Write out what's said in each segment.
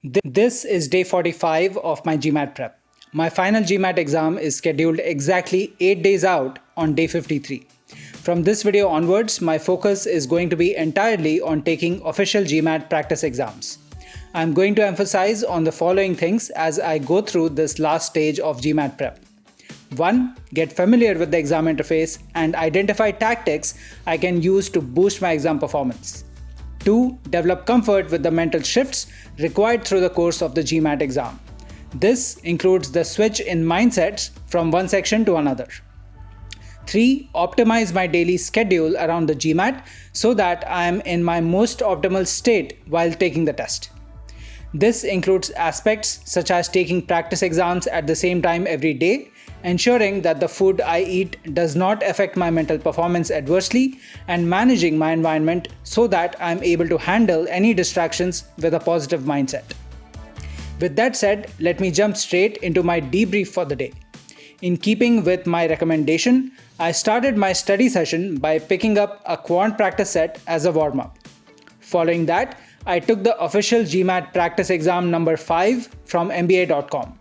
This is day 45 of my GMAT prep. My final GMAT exam is scheduled exactly 8 days out on day 53. From this video onwards, my focus is going to be entirely on taking official GMAT practice exams. I'm going to emphasize on the following things as I go through this last stage of GMAT prep. 1. Get familiar with the exam interface and identify tactics I can use to boost my exam performance. 2. Develop comfort with the mental shifts required through the course of the GMAT exam. This includes the switch in mindsets from one section to another. 3. Optimize my daily schedule around the GMAT so that I am in my most optimal state while taking the test. This includes aspects such as taking practice exams at the same time every day, ensuring that the food I eat does not affect my mental performance adversely, and managing my environment so that I am able to handle any distractions with a positive mindset. With that said, let me jump straight into my debrief for the day. In keeping with my recommendation, I started my study session by picking up a quant practice set as a warm-up. Following that, I took the official GMAT Practice Exam number 5 from MBA.com.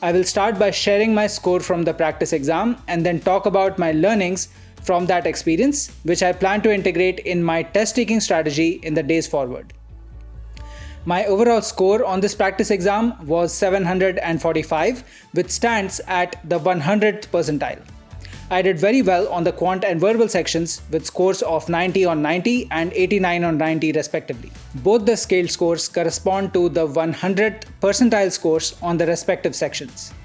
I will start by sharing my score from the practice exam and then talk about my learnings from that experience, which I plan to integrate in my test-taking strategy in the days forward. My overall score on this practice exam was 745, which stands at the 100th percentile. I did very well on the quant and verbal sections with scores of 90 on 90 and 89 on 90 respectively. Both the scaled scores correspond to the 100th percentile scores on the respective sections.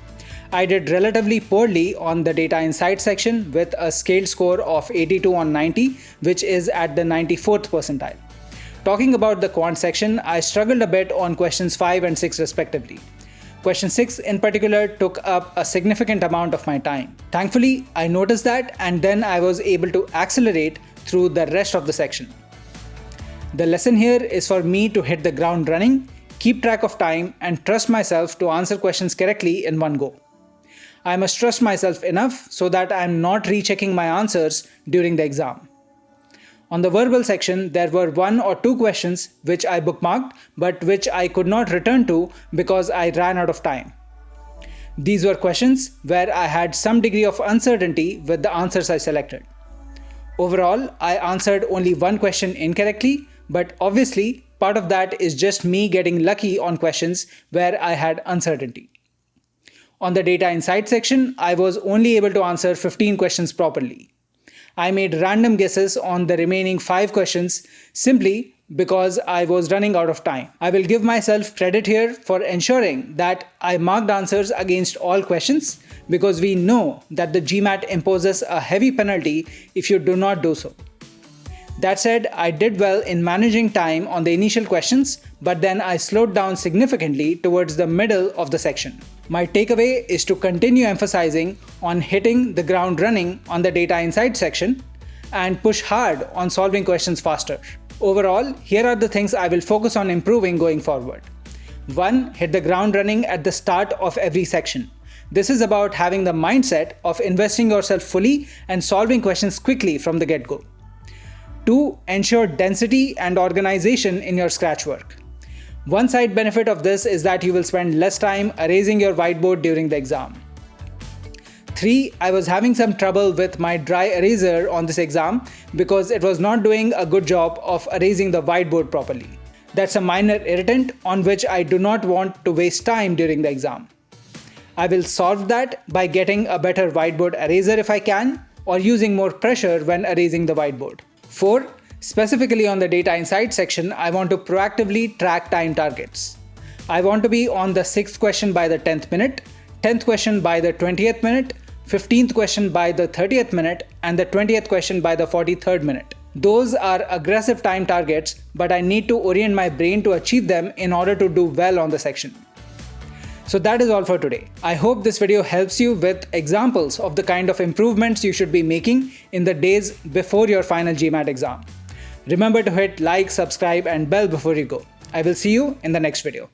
I did relatively poorly on the data insight section with a scaled score of 82 on 90, which is at the 94th percentile. Talking about the quant section, I struggled a bit on questions 5 and 6 respectively. Question 6 in particular took up a significant amount of my time. Thankfully, I noticed that and then I was able to accelerate through the rest of the section. The lesson here is for me to hit the ground running, keep track of time, and trust myself to answer questions correctly in one go. I must trust myself enough so that I am not rechecking my answers during the exam. On the verbal section, there were 1 or 2 questions which I bookmarked but which I could not return to because I ran out of time. These were questions where I had some degree of uncertainty with the answers I selected. Overall, I answered only 1 question incorrectly, but obviously part of that is just me getting lucky on questions where I had uncertainty. On the data insight section, I was only able to answer 15 questions properly. I made random guesses on the remaining 5 questions simply because I was running out of time. I will give myself credit here for ensuring that I marked answers against all questions because we know that the GMAT imposes a heavy penalty if you do not do so. That said, I did well in managing time on the initial questions, but then I slowed down significantly towards the middle of the section. My takeaway is to continue emphasizing on hitting the ground running on the data insight section and push hard on solving questions faster. Overall, here are the things I will focus on improving going forward. 1. Hit the ground running at the start of every section. This is about having the mindset of investing yourself fully and solving questions quickly from the get-go. 2. Ensure density and organization in your scratch work. One side benefit of this is that you will spend less time erasing your whiteboard during the exam. 3. I was having some trouble with my dry eraser on this exam because it was not doing a good job of erasing the whiteboard properly. That's a minor irritant on which I do not want to waste time during the exam. I will solve that by getting a better whiteboard eraser if I can, or using more pressure when erasing the whiteboard. 4. Specifically on the data insight section, I want to proactively track time targets. I want to be on the 6th question by the 10th minute, 10th question by the 20th minute, 15th question by the 30th minute, and the 20th question by the 43rd minute. Those are aggressive time targets, but I need to orient my brain to achieve them in order to do well on the section. So that is all for today. I hope this video helps you with examples of the kind of improvements you should be making in the days before your final GMAT exam. Remember to hit like, subscribe, and bell before you go. I will see you in the next video.